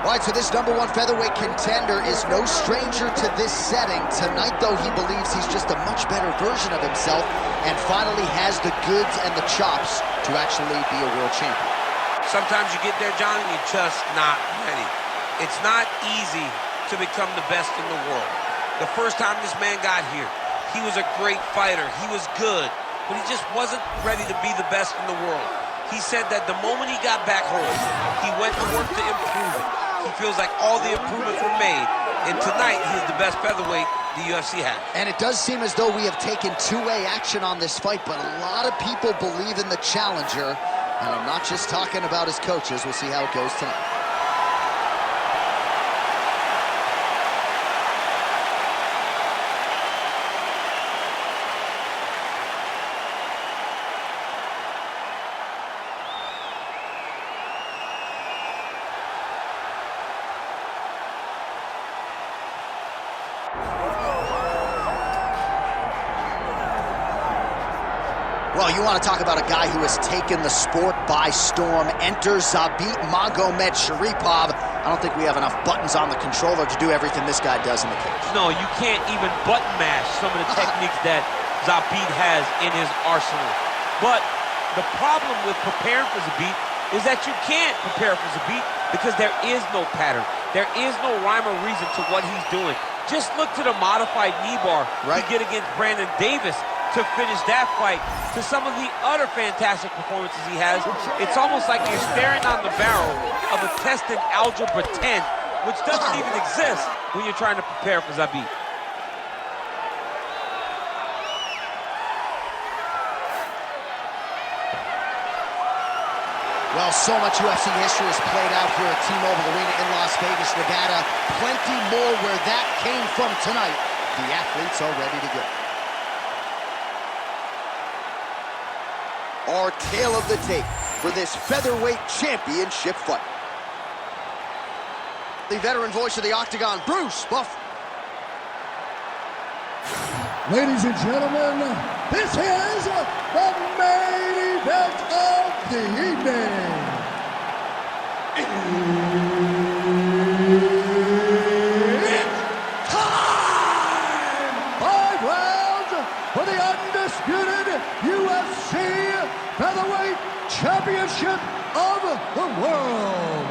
All right, so this #1 featherweight contender is no stranger to this setting. Tonight, though, he believes he's just a much better version of himself and finally has the goods and the chops to actually be a world champion. Sometimes you get there, John, and you're just not ready. It's not easy to become the best in the world. The first time this man got here, he was a great fighter. He was good, but he just wasn't ready to be the best in the world. He said that the moment he got back home, he went to work to improve it. He feels like all the improvements were made, and tonight he's the best featherweight the UFC has. And it does seem as though we have taken two-way action on this fight, but a lot of people believe in the challenger, and I'm not just talking about his coaches. We'll see how it goes tonight. Well, you want to talk about a guy who has taken the sport by storm. Enter Zabit Magomedsharipov. I don't think we have enough buttons on the controller to do everything this guy does in the cage. No, you can't even button mash some of the techniques that Zabit has in his arsenal. But the problem with preparing for Zabit is that you can't prepare for Zabit because there is no pattern. There is no rhyme or reason to what he's doing. Just look to the modified knee bar he did against Brandon Davis to finish that fight, to some of the other fantastic performances he has. It's almost like you're staring on the barrel of a test in Algebra 10, which doesn't even exist when you're trying to prepare for Zabit. Well, so much UFC history has played out here at T-Mobile Arena in Las Vegas, Nevada. Plenty more where that came from tonight. The athletes are ready to go. Our tale of the tape for this featherweight championship fight. The veteran voice of the Octagon, Bruce Buff. Ladies and gentlemen, this is the main event of the evening. It's time! 5 rounds for the undisputed UFC Featherweight Championship of the world.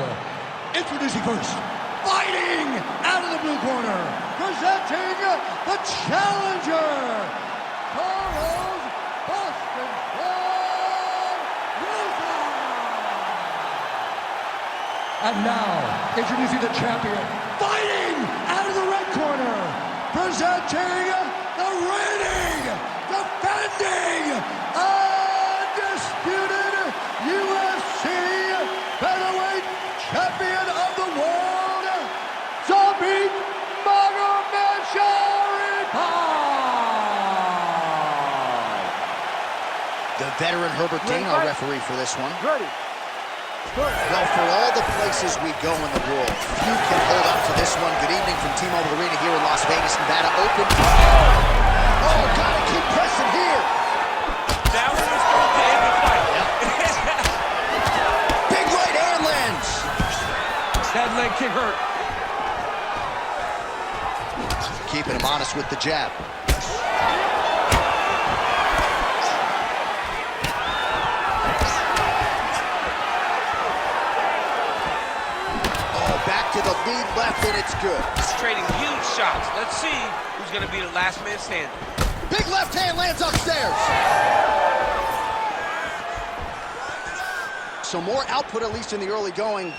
Introducing first, fighting out of the blue corner, presenting the challenger, Charles Boston Rosa. And now, introducing the champion, fighting out of the red corner, presenting the reigning, defending, undisputed UFC Featherweight Champion of the world, Zabit Magomedsharipov. The veteran Herbert Dane, our referee for this one. Ready. Well, for all the places we go in the world, few can hold up to this one. Good evening from T-Mobile Arena here in Las Vegas, Nevada. Open. Oh, gotta keep pressing here. That one was going to end the fight. Big right hand lands. That leg kick hurt. Keeping him honest with the jab. Oh, back to the lead left, and it's good. He's trading huge shots. Let's see who's going to be the last man standing. Big left hand lands upstairs. So more output, at least in the early going.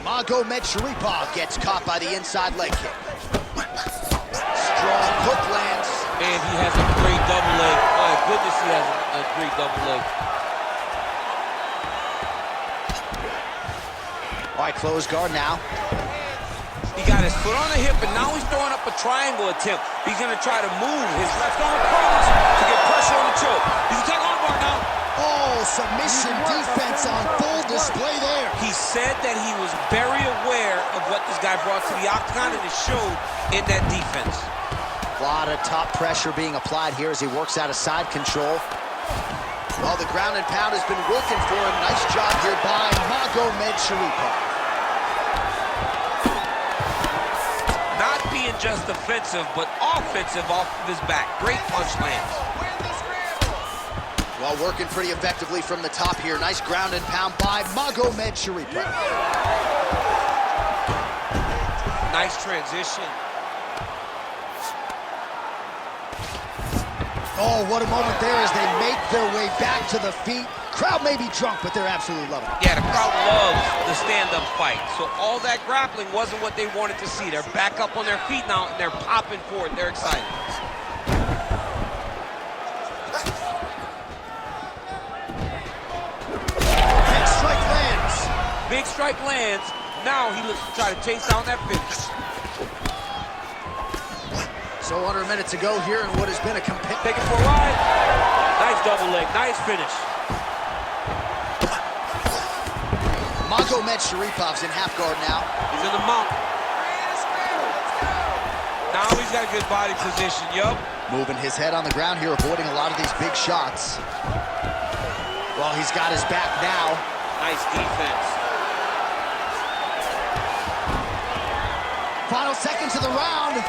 Magomedsharipov gets caught by the inside leg kick. Strong hook lands. And he has a great double leg. My goodness, he has a great double leg. All right, close guard now. He got his foot on the hip, and now he's throwing up a triangle attempt. He's going to try to move his left arm across to get pressure on the choke. He's attacking on the bar now. Oh, submission defense on full display there. He said that he was very aware of what this guy brought to the octagon, and it showed in that defense. A lot of top pressure being applied here as he works out of side control. Well, the ground and pound has been working for him. Nice job here by Magomedsharipov. Not being just defensive, but offensive off of his back. Great punch lands. Well, working pretty effectively from the top here. Nice ground and pound by Magomedsharipov. Nice transition. Oh, what a moment there as they make their way back to the feet. Crowd may be drunk, but they're absolutely loving it. Yeah, the crowd loves the stand-up fight. So all that grappling wasn't what they wanted to see. They're back up on their feet now, and they're popping forward. They're excited. Big strike lands. Big strike lands. Now he looks to try to chase down that finish. So under a minute to go here in what has been a Take it for a ride. Nice double leg. Nice finish. Magomedsharipov in half guard now. He's in the mount. Now he's got a good body position. Yup. Moving his head on the ground here, avoiding a lot of these big shots. Well, he's got his back now. Nice defense. Final seconds of the round.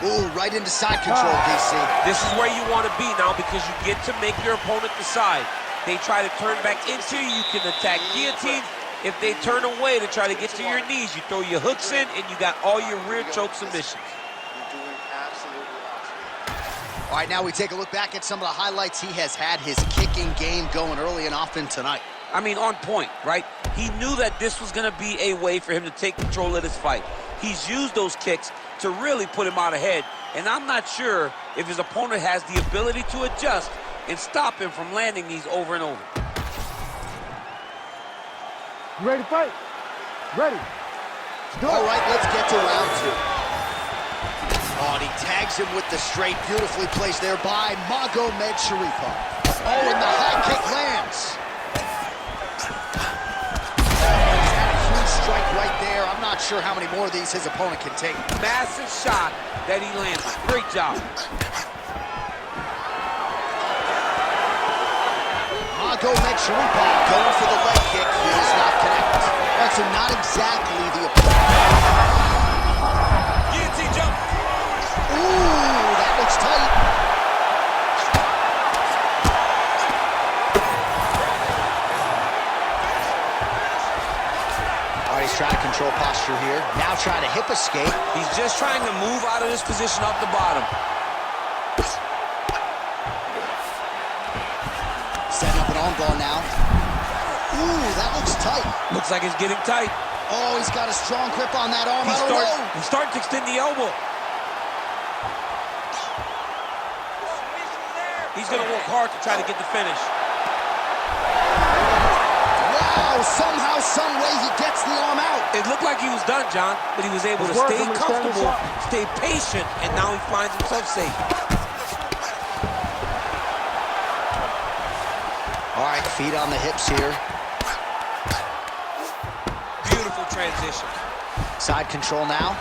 Ooh, right into side control, DC. This is where you want to be now because you get to make your opponent decide. They try to turn back into you, you can attack guillotines. If they turn away to try to get to your knees, you throw your hooks in and you got all your rear choke submissions. You're doing absolutely awesome. All right, now we take a look back at some of the highlights. He has had his kicking game going early and often tonight. I mean, on point, right? He knew that this was going to be a way for him to take control of this fight. He's used those kicks to really put him out ahead, and I'm not sure if his opponent has the ability to adjust and stop him from landing these over and over. You ready to fight? Ready. All right, let's get to round two. Oh, and he tags him with the straight, beautifully placed there by Magomedsharipov. Oh, and the high kick lands. Strike right there. I'm not sure how many more of these his opponent can take. Massive shot that he landed. Great job. Magomedsharipov going for the leg kick. He does not connect. All right, so not exactly the opponent. Guillotine jump. Ooh, that looks tight. He's trying to control posture here. Now trying to hip escape. He's just trying to move out of this position off the bottom. Setting up an arm bar now. Ooh, that looks tight. Looks like it's getting tight. Oh, he's got a strong grip on that arm. He's starting to extend the elbow. He's going to work hard to try to get the finish. Wow, somehow, some way he gets the arm out. It looked like he was done, John, but he was able to stay comfortable, stay patient, and now he finds himself safe. All right, feet on the hips here. Beautiful transition. Side control now.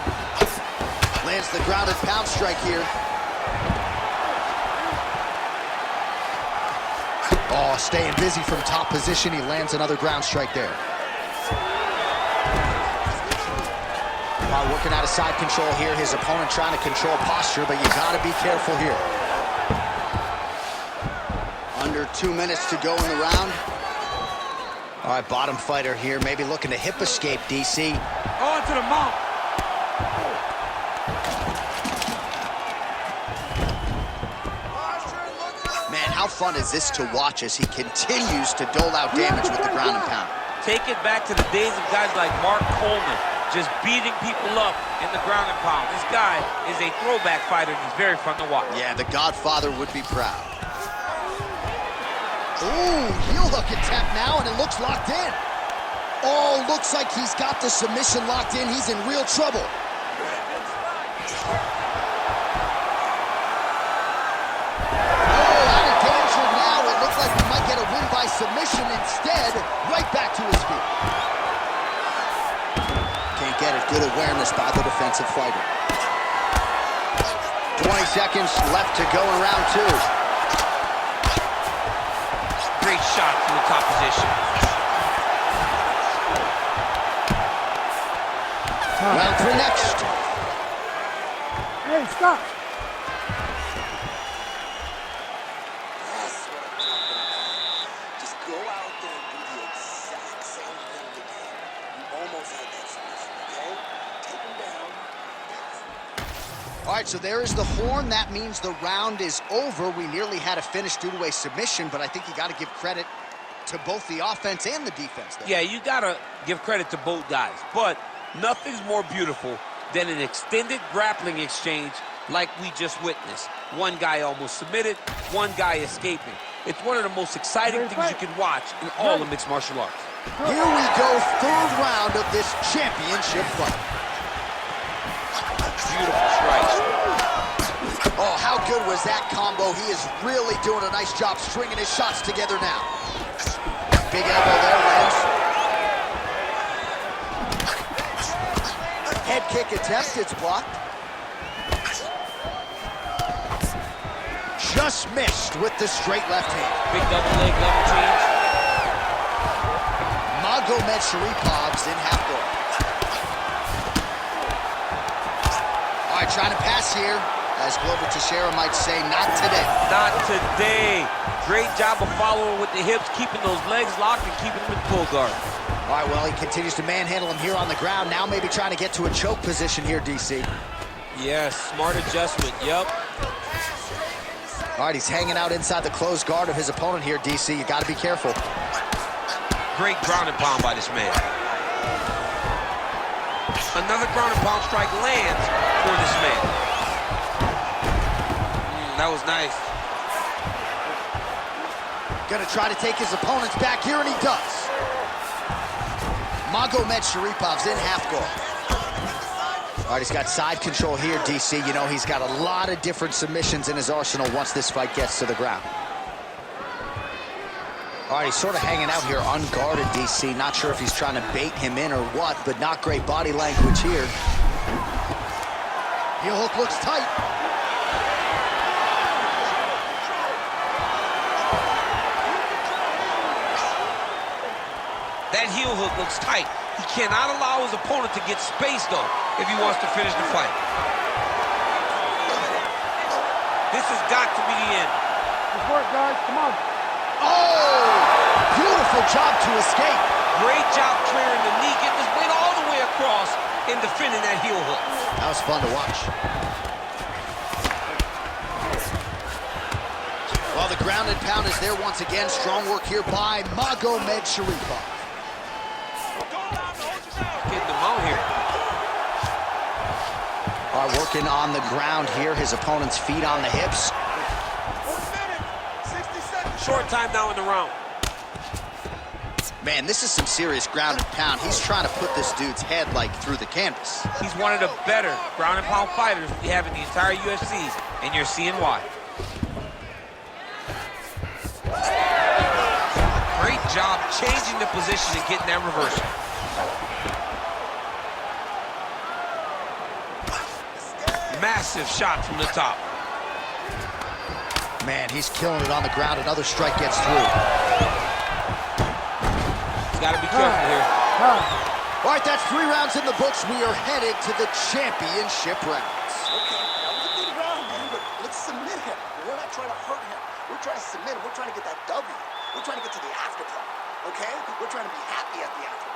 Lands the grounded pound strike here. Oh, staying busy from top position. He lands another ground strike there. Working out of side control here. His opponent trying to control posture, but you gotta be careful here. Under 2 minutes to go in the round. All right, bottom fighter here, maybe looking to hip escape, DC. On to the mount. Man, how fun is this to watch as he continues to dole out damage with the ground and pound? Take it back to the days of guys like Mark Coleman, just beating people up in the ground and pound. This guy is a throwback fighter, and he's very fun to watch. Yeah, the Godfather would be proud. Ooh, heel hook attempt now, and it looks locked in. Oh, looks like he's got the submission locked in. He's in real trouble. By submission instead, right back to his feet. Can't get it. Good awareness by the defensive fighter. 20 seconds left to go in round 2. Great shot from the top position. Round 3 next. Hey, stop. That's what I'm talking about. Just go out there and do the exact same thing again. You almost had that submission, okay? Take him down. All right, so there is the horn. That means the round is over. We nearly had a finish due to a submission, but I think you got to give credit to both the offense and the defense there. Yeah, you got to give credit to both guys, but nothing's more beautiful than an extended grappling exchange like we just witnessed. One guy almost submitted, one guy escaping. It's one of the most exciting things you can watch in all of mixed martial arts. Here we go, 3rd round of this championship fight. Beautiful strikes. Oh, how good was that combo? He is really doing a nice job stringing his shots together now. Big elbow there, lands. Head kick attempt, it's blocked. Just missed with the straight left hand. Big double leg level change. Magomedsharipov's in half guard. All right, trying to pass here. As Glover Teixeira might say, not today. Not today. Great job of following with the hips, keeping those legs locked and keeping them in full guard. All right, well, he continues to manhandle him here on the ground. Now maybe trying to get to a choke position here, DC. Yes, smart adjustment, yep. All right, he's hanging out inside the closed guard of his opponent here, DC. You got to be careful. Great ground and pound by this man. Another ground and pound strike lands for this man. That was nice. Gonna try to take his opponents back here, and he does. Magomedsharipov's in half guard. All right, he's got side control here, DC. You know, he's got a lot of different submissions in his arsenal once this fight gets to the ground. All right, he's sort of hanging out here unguarded, DC. Not sure if he's trying to bait him in or what, but not great body language here. Heel hook looks tight. That heel hook looks tight. He cannot allow his opponent to get space, though, if he wants to finish the fight. This has got to be the end. Good work, guys. Come on. Oh! Beautiful job to escape. Great job clearing the knee, getting his weight all the way across and defending that heel hook. That was fun to watch. Well, the ground and pound is there once again. Strong work here by Magomedsharipovov. Getting them out here. All right, working on the ground here. His opponent's feet on the hips. Short time now in the round. Man, this is some serious ground and pound. He's trying to put this dude's head, like, through the canvas. He's one of the better ground and pound fighters we have in the entire UFC, and you're seeing why. Great job changing the position and getting that reversal. Massive shot from the top. Man, he's killing it on the ground. Another strike gets through. He's got to be careful here. All right, that's 3 rounds in the books. We are headed to the championship rounds. Okay, now let me round him, but let's submit him. We're not trying to hurt him. We're trying to submit him. We're trying to get that W. We're trying to get to the after part, okay? We're trying to be happy at the after part.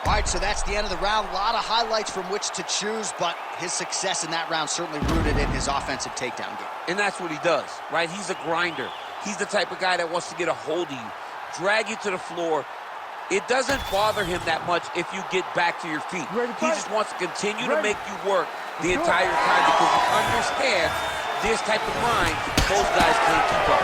All right, so that's the end of the round. A lot of highlights from which to choose, but his success in that round certainly rooted in his offensive takedown game. And that's what he does, right? He's a grinder. He's the type of guy that wants to get a hold of you, drag you to the floor. It doesn't bother him that much if you get back to your feet. He just wants to continue to make you work the entire time because he understands this type of grind most guys can't keep up.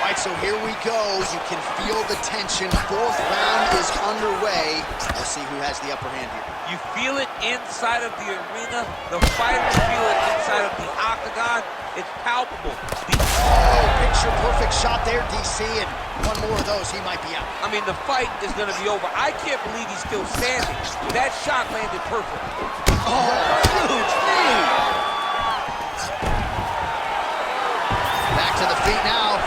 All right, so here we go. You can feel the tension. Fourth round is underway. We'll see who has the upper hand here. You feel it inside of the arena. The fighters feel it inside of the octagon. It's palpable. Picture-perfect shot there, DC, and one more of those, he might be out. I mean, the fight is going to be over. I can't believe he's still standing. That shot landed perfect. Oh, huge knee! Back to the feet now.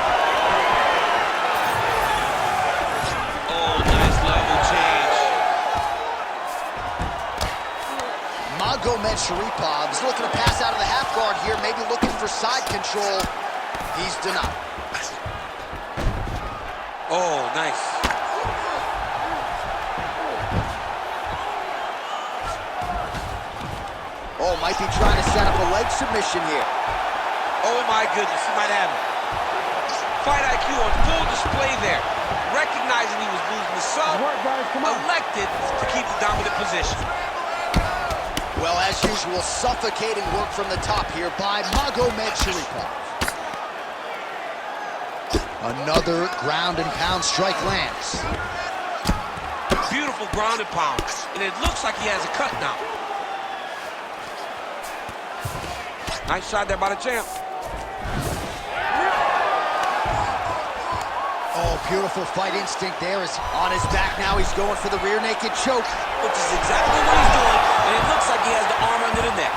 Oh, nice level change. Magomedsharipov is looking to pass out of the half guard here, maybe looking for side control. He's denied. Oh, nice. Oh, might be trying to set up a leg submission here. Oh, my goodness, he might have it. Fight IQ on full display there. Recognizing he was losing the sub, elected to keep the dominant position. Well, as usual, suffocating work from the top here by Magomedsharipov. Another ground and pound strike lands. Beautiful ground and pound. And it looks like he has a cut now. Nice shot there by the champ. Oh, beautiful fight instinct there. Is on his back now. He's going for the rear naked choke. Which is exactly what he's doing. And it looks like he has the arm under the neck.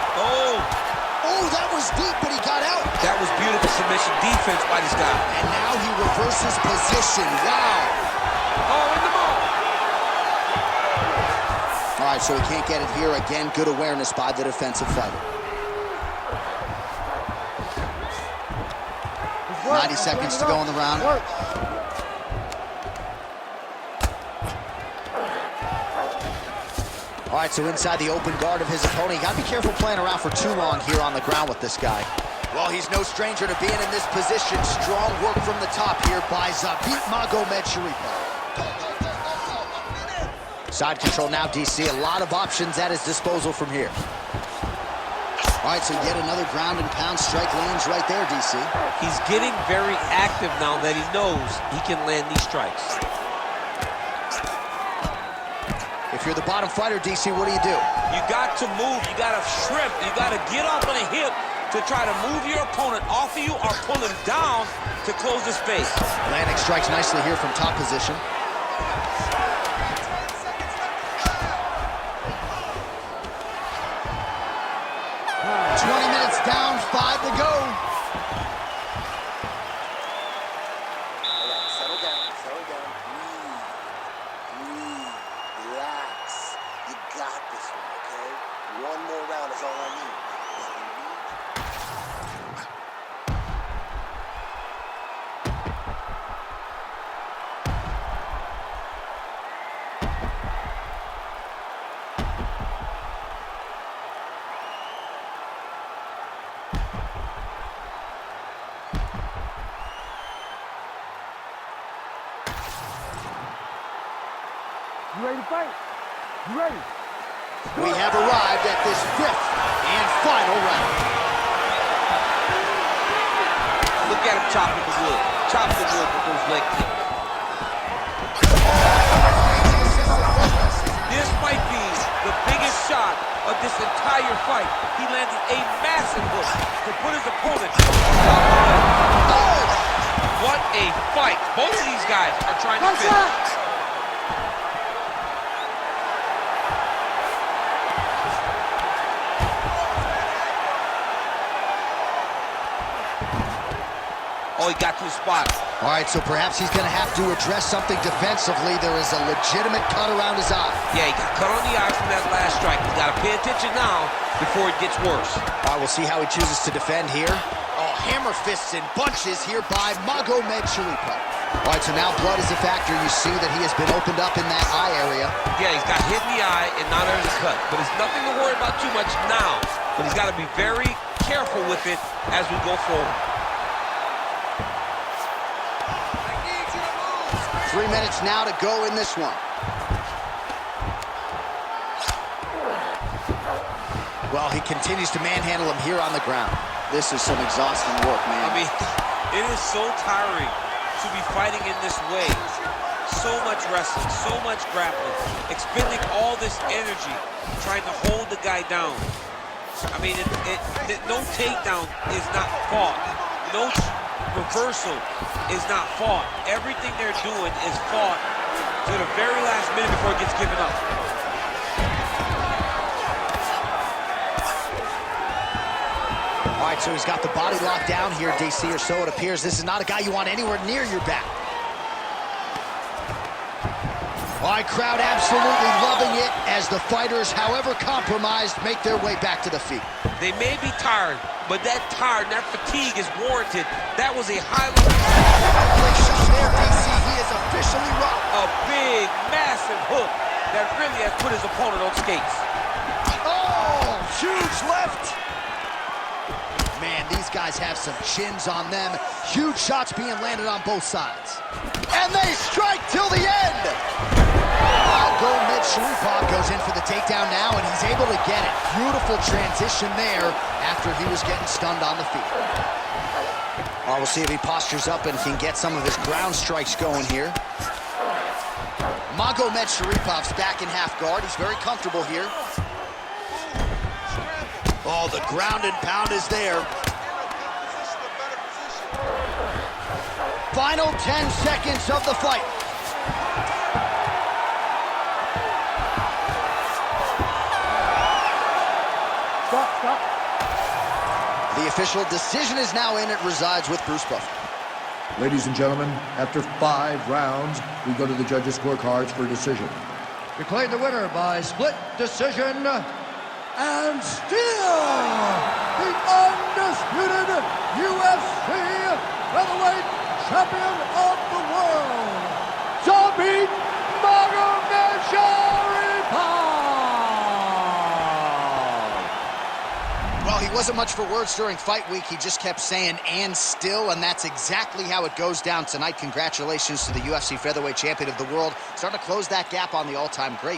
Oh, that was deep, but he got out. That was beautiful submission defense by this guy. And now he reverses position. Wow. Oh, in the ball. All right, so he can't get it here. Again, good awareness by the defensive fighter. 90 seconds to go in the round. All right, so inside the open guard of his opponent. You got to be careful playing around for too long here on the ground with this guy. Well, he's no stranger to being in this position. Strong work from the top here by Zabit Magomedsharipov. Side control now, DC. A lot of options at his disposal from here. All right, so yet another ground and pound strike lands right there, DC. He's getting very active now that he knows he can land these strikes. If you're the bottom fighter, DC, what do? You got to move. You got to shrimp. You got to get off on a hip to try to move your opponent off of you or pull him down to close the space. Landing strikes nicely here from top position. 20 minutes down, 5 to go. Settle down, breathe, relax. You got this one, okay? One more round is all I need. You ready to fight? You ready? We have arrived at this 5th and final round. Look at him chopping the wood. Chop the wood with those leg kicks. This might be the biggest shot of this entire fight. He landed a massive hook to put his opponent. Oh! What a fight. Both of these guys are trying to finish. Oh, he got to the spot. All right, so perhaps he's going to have to address something defensively. There is a legitimate cut around his eye. Yeah, he got cut on the eye from that last strike. He's got to pay attention now before it gets worse. All right, we'll see how he chooses to defend here. Oh, hammer fists and bunches here by Magomedsharipov. All right, so now blood is a factor. You see that he has been opened up in that eye area. Yeah, he's got hit in the eye, and now there's a cut. But it's nothing to worry about too much now. But he's got to be very careful with it as we go forward. 3 minutes now to go in this one. Well, he continues to manhandle him here on the ground. This is some exhausting work, man. I mean, it is so tiring to be fighting in this way. So much wrestling, so much grappling, expending all this energy trying to hold the guy down. I mean, no takedown is not fought. No reversal is not fought. Everything they're doing is fought to the very last minute before it gets given up. All right, so he's got the body locked down here, DC, or so it appears. This is not a guy you want anywhere near your back. All right, crowd absolutely loving it as the fighters, however compromised, make their way back to the feet. They may be tired, but that fatigue is warranted. That was a high-level... there, DC. He is officially rocked. A big, massive hook that really has put his opponent on skates. Oh, huge left. Man, these guys have some chins on them. Huge shots being landed on both sides. And they strike till the end. Magomedsharipov goes in for the takedown now, and he's able to get it. Beautiful transition there after he was getting stunned on the feet. All right, we'll see if he postures up and can get some of his ground strikes going here. Magomedsharipov back in half guard. He's very comfortable here. Oh, the ground and pound is there. Final 10 seconds of the fight. Stop. The official decision is now in. It resides with Bruce Buffer. Ladies and gentlemen, after 5 rounds, we go to the judges' scorecards for a decision. Declared the winner by split decision, and still the undisputed UFC featherweight champion of the world, Zabit Magomedsharipov. Well, he wasn't much for words during fight week. He just kept saying, and still, and that's exactly how it goes down tonight. Congratulations to the UFC featherweight champion of the world. Starting to close that gap on the all-time great.